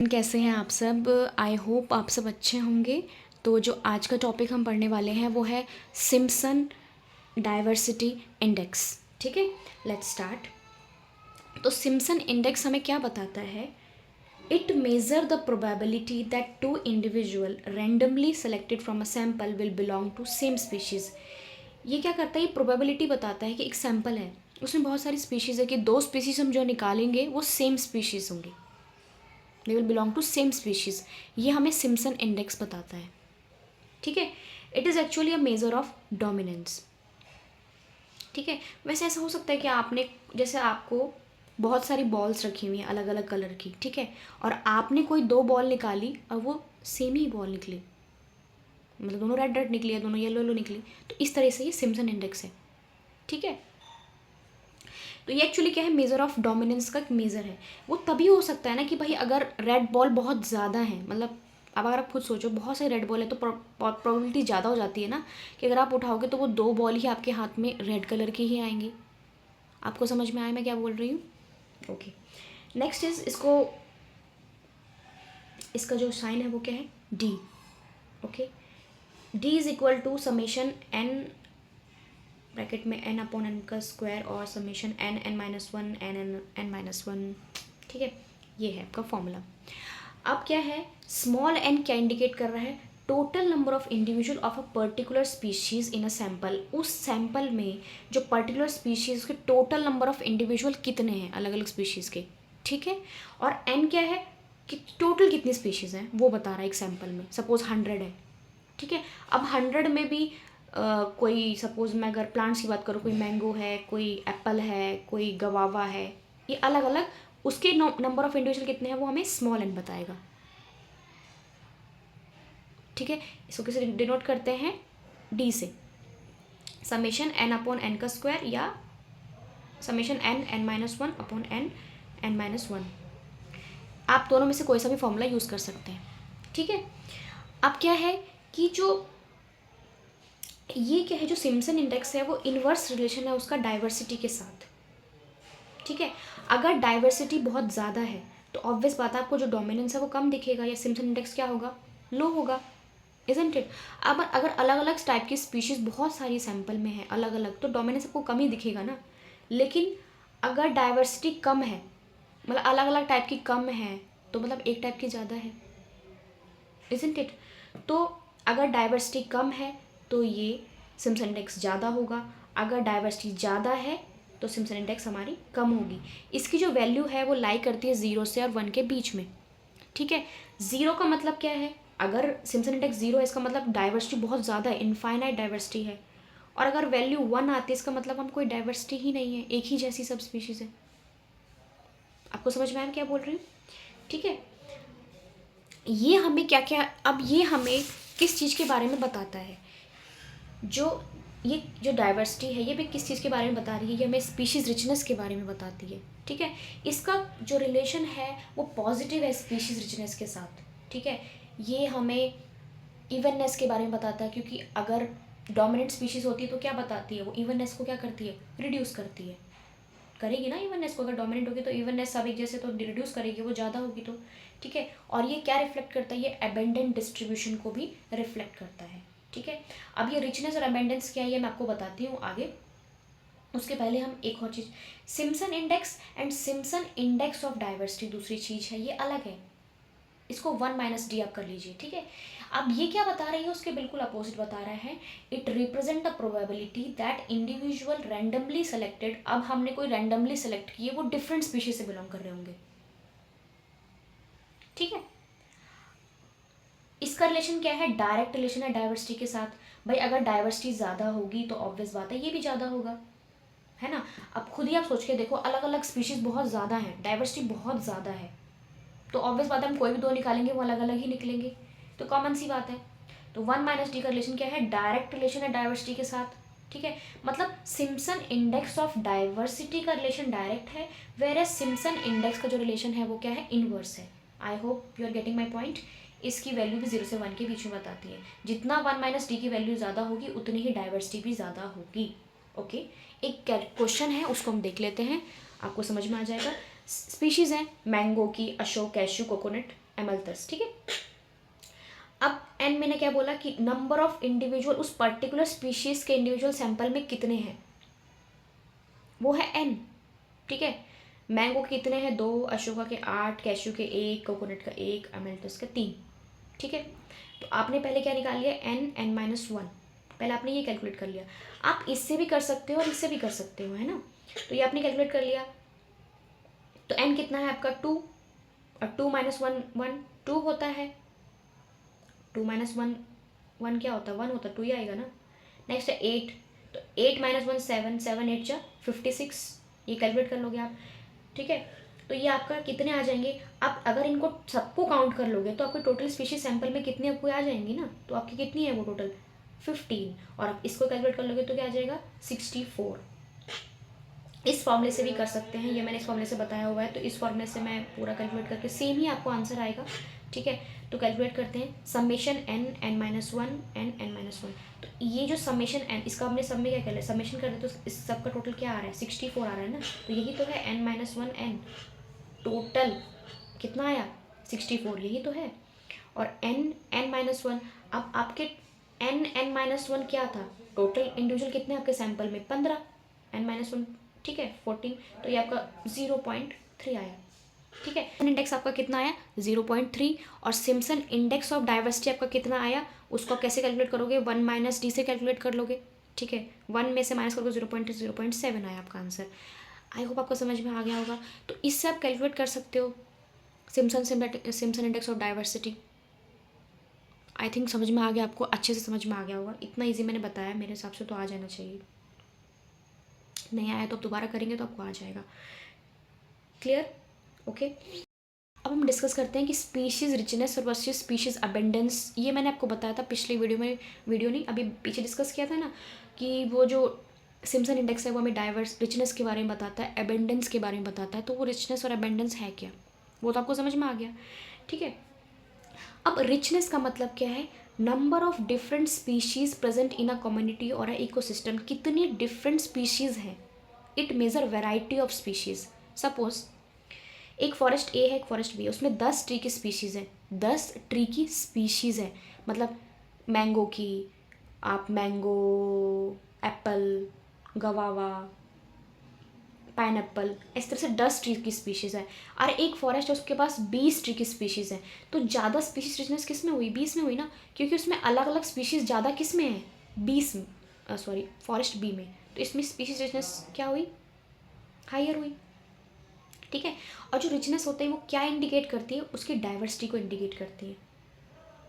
कैसे हैं आप सब। आई होप आप सब अच्छे होंगे। तो जो आज का टॉपिक हम पढ़ने वाले हैं वो है सिम्पसन डाइवर्सिटी इंडेक्स। ठीक है, लेट्स स्टार्ट। तो सिम्पसन इंडेक्स हमें क्या बताता है? It measure the probability that two individual randomly selected from a sample will belong to same species. ये क्या करता है? ये प्रोबेबिलिटी बताता है कि एक सैम्पल है, उसमें बहुत सारी स्पीशीज़ है कि दो स्पीशीज़ हम जो निकालेंगे वो सेम स्पीशीज़ होंगी, they will belong to same species. ये हमें सिम्पसन इंडेक्स बताता है। ठीक है, it is actually a measure of dominance. ठीक है, वैसे ऐसा हो सकता है कि आपने, जैसे आपको बहुत सारी बॉल्स रखी हुई हैं अलग अलग कलर की, ठीक है, और आपने कोई दो बॉल निकाली और वो सेम ही बॉल निकली, मतलब दोनों रेड रेड निकली है, दोनों येलो येलो निकली, तो इस तरह से ये सिम्पसन इंडेक्स है। ठीक है, तो ये एक्चुअली क्या है? मेजर ऑफ डोमिनेंस का मेजर है। वो तभी हो सकता है ना कि भाई अगर रेड बॉल बहुत ज़्यादा है, मतलब अब अगर आप खुद सोचो बहुत सारे रेड बॉल है तो प्रोबेबिलिटी ज़्यादा हो जाती है ना कि अगर आप उठाओगे तो वो दो बॉल ही आपके हाथ में रेड कलर की ही आएंगी। आपको समझ में आया मैं क्या बोल रही हूँ? ओके, नेक्स्ट इज इसका जो साइन है वो क्या है? D. Okay, D is equal to summation n, bracket में एन अपॉन एन का स्क्वायर और summation n n minus one n n n minus one. ठीक है, ये है आपका फॉर्मूला। अब क्या है? स्मॉल एन क्या इंडिकेट कर रहा है? Total number of individual of a particular species in a sample. उस सैम्पल में जो पर्टिकुलर स्पीशीज के टोटल नंबर ऑफ इंडिविजुअल कितने हैं अलग अलग स्पीशीज के। ठीक है, और एन क्या है कि टोटल कितनी स्पीशीज हैं वो बता रहा है एक सैम्पल में। सपोज 100 है, ठीक है, अब 100 में भी कोई, सपोज मैं अगर प्लांट्स की बात करूँ, कोई मैंगो है, कोई एप्पल है, कोई गवावा है, ये अलग अलग उसके नंबर ऑफ इंडिविजुअल कितने हैं वो हमें स्मॉल एन बताएगा। ठीक है, इसको किसे डिनोट करते हैं? डी से। समेशन एन अपॉन एन का स्क्वायर या summation n n minus one upon n n minus one. आप दोनों में से कोई सा भी फॉर्मूला यूज़ कर सकते हैं। ठीक है, अब क्या है कि जो ये क्या है, जो सिम्पसन इंडेक्स है वो इनवर्स रिलेशन है उसका डाइवर्सिटी के साथ। ठीक है, अगर डाइवर्सिटी बहुत ज़्यादा है तो ऑब्वियस बात है आपको जो डोमिनेंस है वो कम दिखेगा, या सिम्पसन इंडेक्स क्या होगा? लो होगा, इजंट इट। अब अगर अलग अलग टाइप की स्पीशीज़ बहुत सारी सैंपल में है अलग अलग, तो डोमिनेंस आपको कम ही दिखेगा ना। लेकिन अगर डाइवर्सिटी कम है, मतलब अलग अलग टाइप की कम है, तो मतलब एक टाइप की ज़्यादा है, इजंट इट। तो अगर डाइवर्सिटी कम है तो ये सिम्पसन इंडेक्स ज़्यादा होगा, अगर डाइवर्सिटी ज़्यादा है तो सिम्पसन इंडेक्स हमारी कम होगी। इसकी जो वैल्यू है वो लाई करती है 0 से और 1 के बीच में। ठीक है, 0 का मतलब क्या है? अगर सिम्पसन इंडेक्स 0 है इसका मतलब डाइवर्सिटी बहुत ज़्यादा है, इनफाइनाइट डाइवर्सिटी है। और अगर वैल्यू 1 आती है इसका मतलब हम कोई डाइवर्सिटी ही नहीं है, एक ही जैसी सब स्पीशीज़ है। आपको समझ में आया मैं क्या बोल रही हूँ? ठीक है, ये हमें क्या क्या, अब ये हमें किस चीज़ के बारे में बताता है? ये जो डाइवर्सिटी है ये भी किस चीज़ के बारे में बता रही है? ये हमें स्पीशीज़ रिचनेस के बारे में बताती है। ठीक है, इसका जो रिलेशन है वो पॉजिटिव है स्पीशीज़ रिचनेस के साथ। ठीक है, ये हमें इवननेस के बारे में बताता है, क्योंकि अगर डोमिनेंट स्पीशीज़ होती है तो क्या बताती है वो? इवननेस को क्या करती है? रिड्यूस करती है, करेगी ना इवननेस को। अगर डोमिनेंट होगी तो इवननेस सब एक जैसे तो रिड्यूस करेगी, वो ज़्यादा होगी तो। ठीक है, और ये क्या रिफ्लेक्ट करता है? ये अबेंडेंट डिस्ट्रीब्यूशन को भी रिफ्लेक्ट करता है। ठीक है, अब ये रिचनेस और अबेंडेंस क्या है ये मैं आपको बताती हूँ आगे। उसके पहले हम एक और चीज़, Simpson index and Simpson index of diversity दूसरी चीज़ है, ये अलग है। इसको 1 माइनस डी आप कर लीजिए। ठीक है, अब ये क्या बता रही है? उसके बिल्कुल अपोजिट बता रहा है। It represent the probability that individual randomly selected, अब हमने कोई रैंडमली सेलेक्ट किए, वो डिफरेंट स्पीशीज से बिलोंग कर रहे होंगे। ठीक है, इसका रिलेशन क्या है? डायरेक्ट रिलेशन है डाइवर्सिटी के साथ। भाई अगर डाइवर्सिटी ज़्यादा होगी तो ऑब्वियस बात है ये भी ज़्यादा होगा, है ना। अब खुद ही आप सोच के देखो, अलग अलग स्पीशीज़ बहुत ज़्यादा है, डाइवर्सिटी बहुत ज़्यादा है, तो ऑब्वियस बात है हम कोई भी दो निकालेंगे वो अलग अलग ही निकलेंगे, तो कॉमन सी बात है। तो 1 माइनस डी का रिलेशन क्या है? डायरेक्ट रिलेशन है डाइवर्सिटी के साथ। ठीक है, मतलब सिम्पसन इंडेक्स ऑफ डाइवर्सिटी का रिलेशन डायरेक्ट है, वेर एज सिम्पसन इंडेक्स का जो रिलेशन है वो क्या है? इनवर्स है। I hope you are getting my point. इसकी वैल्यू भी 0 से 1 के बीच में बताती है। जितना 1 माइनस डी की वैल्यू ज़्यादा होगी उतनी ही डाइवर्सिटी भी ज़्यादा होगी। ओके, एक क्वेश्चन है उसको हम देख लेते हैं, आपको समझ में आ जाएगा। स्पीशीज़ हैं मैंगो की, अशोक, कैशू, कोकोनट, एमल्थस, ठीक है। अब एन मैंने क्या बोला कि नंबर ऑफ इंडिविजुअल उस पर्टिकुलर स्पीशीज के इंडिविजुअल सैंपल में कितने हैं, वो है एन, ठीक है। मैंगो के कितने हैं, 2, अशोका के 8, कैशू के 1, कोकोनट का 1, अमेल्टस का 3, ठीक है। तो आपने पहले क्या निकाल लिया, n(n-1), पहले आपने ये कैलकुलेट कर लिया। आप इससे भी कर सकते हो और इससे भी कर सकते हो, है ना। तो ये आपने कैलकुलेट कर लिया। तो n कितना है आपका 2, और 2 - 1 1 2 होता है, 2 - 1 1 क्या होता है, 1 होता है, 2 ही आएगा ना। नेक्स्ट है 8, तो 8 - 1 7, 7 8 जा 56, ये कैलकुलेट कर लोगे आप, ठीक है। तो ये आपका कितने आ जाएंगे, आप अगर इनको सबको काउंट कर लोगे तो आपके टोटल स्पीशीज सैंपल में कितनी आपको आ जाएंगी ना, तो आपकी कितनी है वो टोटल 15, और आप इसको कैलकुलेट कर लोगे तो क्या आ जाएगा 64। इस फॉर्मूले से भी कर सकते हैं, ये मैंने इस फॉर्मूले से बताया हुआ है, तो इस फॉर्मूले से मैं पूरा कैलकुलेट करके सेम ही आपको आंसर आएगा, ठीक है। तो कैलकुलेट करते हैं, समेशन n(n-1) n(n-1), तो ये जो समेशन n, इसका हमने सब में क्या कर लिया, समेशन कर रहे तो इस सब का टोटल क्या आ रहा है 64 आ रहा है ना, तो यही तो है n-1 n, टोटल कितना आया 64, यही तो है। और n(n-1), अब आपके n(n-1) क्या था, टोटल इंडिविजुअल कितने आपके सैंपल में 15, n-1 ठीक है 14, तो ये आपका 0.3 आया, ठीक है। इंडेक्स आपका कितना आया 0.3, और सिम्पसन इंडेक्स ऑफ डाइवर्सिटी आपका कितना आया, उसको कैसे कैलकुलेट करोगे, 1 - d से कैलकुलेट कर लोगे, ठीक है। 1 में से माइनस करोगे 0.3, 0.7 आया आपका आंसर। आई होप आपको समझ में आ गया होगा। तो इससे आप कैलकुलेट कर सकते हो Simpson index of diversity. I think समझ में आ गया आपको, अच्छे से समझ में आ गया होगा, इतना ईजी मैंने बताया, मेरे हिसाब से तो आ जाना चाहिए, नहीं आया तो आप दोबारा करेंगे तो आपको आ जाएगा। Clear, okay. अब हम डिस्कस करते हैं कि स्पीशीज़ रिचनेस और वर्सेस स्पीशीज़ अबेंडेंस। ये मैंने आपको बताया था पिछली वीडियो में, वीडियो नहीं अभी पीछे डिस्कस किया था ना, कि वो जो सिम्पसन इंडेक्स है वो हमें डाइवर्स रिचनेस के बारे में बताता है, अबेंडेंस के बारे में बताता है। तो वो रिचनेस और अबेंडेंस है क्या, वो तो आपको समझ में आ गया, ठीक है। अब रिचनेस का मतलब क्या है, number of different species present in a community और अ इकोसिस्टम, कितनी डिफरेंट स्पीशीज़ हैं। It measure variety of species. Suppose एक फॉरेस्ट ए है, एक फॉरेस्ट बी है, उसमें 10 ट्री की स्पीशीज़ है, 10 ट्री की स्पीशीज़ है, मतलब मैंगो की, आप मैंगो, एप्पल, गवावा, पाइनएप्पल, इस तरह से 10 ट्री की स्पीशीज़ है। और एक फॉरेस्ट है उसके पास 20 ट्री की स्पीशीज़ है, तो ज़्यादा स्पीशीज रिचनेस किस में हुई, 20 में हुई ना, क्योंकि उसमें अलग अलग स्पीशीज़ ज़्यादा किस में है, 20 में, सॉरी फॉरेस्ट बी में, तो इसमें स्पीशीज रिचनेस क्या हुई, हायर हुई, ठीक है। और जो रिचनेस होते हैं वो क्या इंडिकेट करती है, उसकी डाइवर्सिटी को इंडिकेट करती है,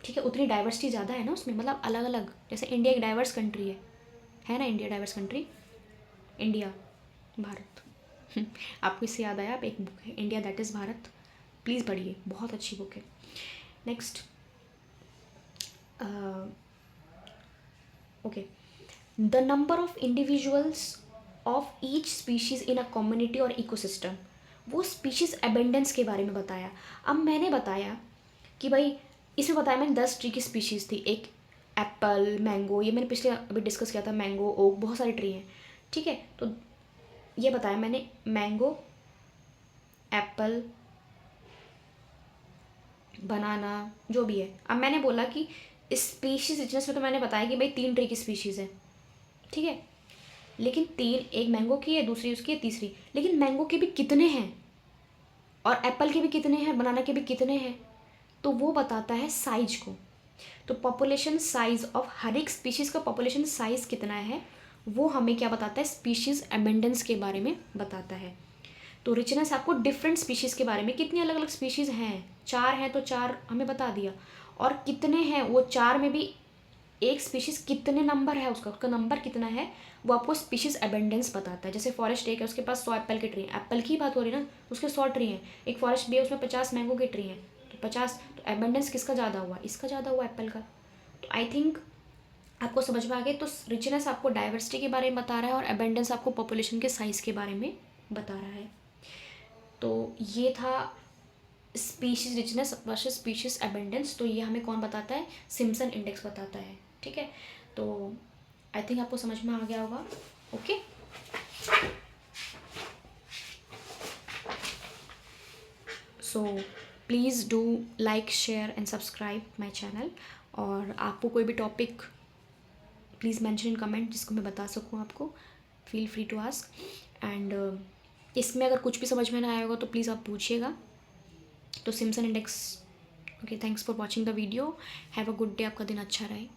ठीक है। उतनी डाइवर्सिटी ज़्यादा है ना उसमें, मतलब अलग अलग, जैसे इंडिया एक डाइवर्स कंट्री है ना, India diverse country, India Bharat आपको इससे याद आया, आप एक बुक है India that is Bharat, please पढ़िए, बहुत अच्छी बुक है। Next, okay, the number of individuals of each species in a community और इकोसिस्टम, वो स्पीशीज़ अबेंडेंस के बारे में बताया। अब मैंने बताया कि भाई इसमें बताया मैंने 10 ट्री की स्पीशीज़ थी, एक एप्पल, मैंगो, ये मैंने पिछले अभी डिस्कस किया था, मैंगो, ओक, बहुत सारे ट्री हैं, ठीक है। तो ये बताया मैंने, मैंगो, एप्पल, बनाना, जो भी है। अब मैंने बोला कि स्पीशीज़ रिचनेस में तो मैंने बताया कि भाई 3 ट्री की स्पीशीज़ है, ठीक है, लेकिन 3, एक मैंगो की है, दूसरी उसकी है, तीसरी, लेकिन मैंगो के भी कितने हैं और एप्पल के भी कितने हैं, बनाना के भी कितने हैं, तो वो बताता है साइज को। तो पॉपुलेशन साइज ऑफ हर एक स्पीशीज़ का पॉपुलेशन साइज कितना है, वो हमें क्या बताता है, स्पीशीज़ अबेंडेंस के बारे में बताता है। तो रिचनेस आपको डिफरेंट स्पीशीज़ के बारे में, कितनी अलग अलग स्पीशीज़ हैं, 4 हैं तो 4 हमें बता दिया, और कितने हैं वो 4 में भी एक स्पीशीज़ कितने नंबर है, उसका नंबर कितना है, वो आपको स्पीशीज़ अबेंडेंस बताता है। जैसे फॉरेस्ट एक है, उसके पास 100 एप्पल के ट्री हैं, एप्पल की बात हो रही है ना, उसके 100 ट्री हैं। एक फॉरेस्ट बी है, उसमें 50 मैंगो के ट्री हैं, तो 50, तो अबेंडेंस किसका ज़्यादा हुआ, इसका ज़्यादा हुआ एप्पल का। तो आई थिंक आपको समझ में आ गया। तो रिचनेस आपको डाइवर्सिटी के बारे में बता रहा है और अबेंडेंस आपको पॉपुलेशन के साइज़ के बारे में बता रहा है। तो ये था species richness versus species abundance. तो ये हमें कौन बताता है, सिम्पसन इंडेक्स बताता है, ठीक है। तो आई थिंक आपको समझ में आ गया होगा, okay. So please do like share and subscribe my channel. और आपको कोई भी topic please mention in comment जिसको मैं बता सकूँ आपको, feel free to ask. And इसमें अगर कुछ भी समझ में ना आया होगा तो प्लीज़ आप पूछिएगा। तो Simpson index, okay, thanks for watching the video. Have a good day, आपका दिन अच्छा रहे।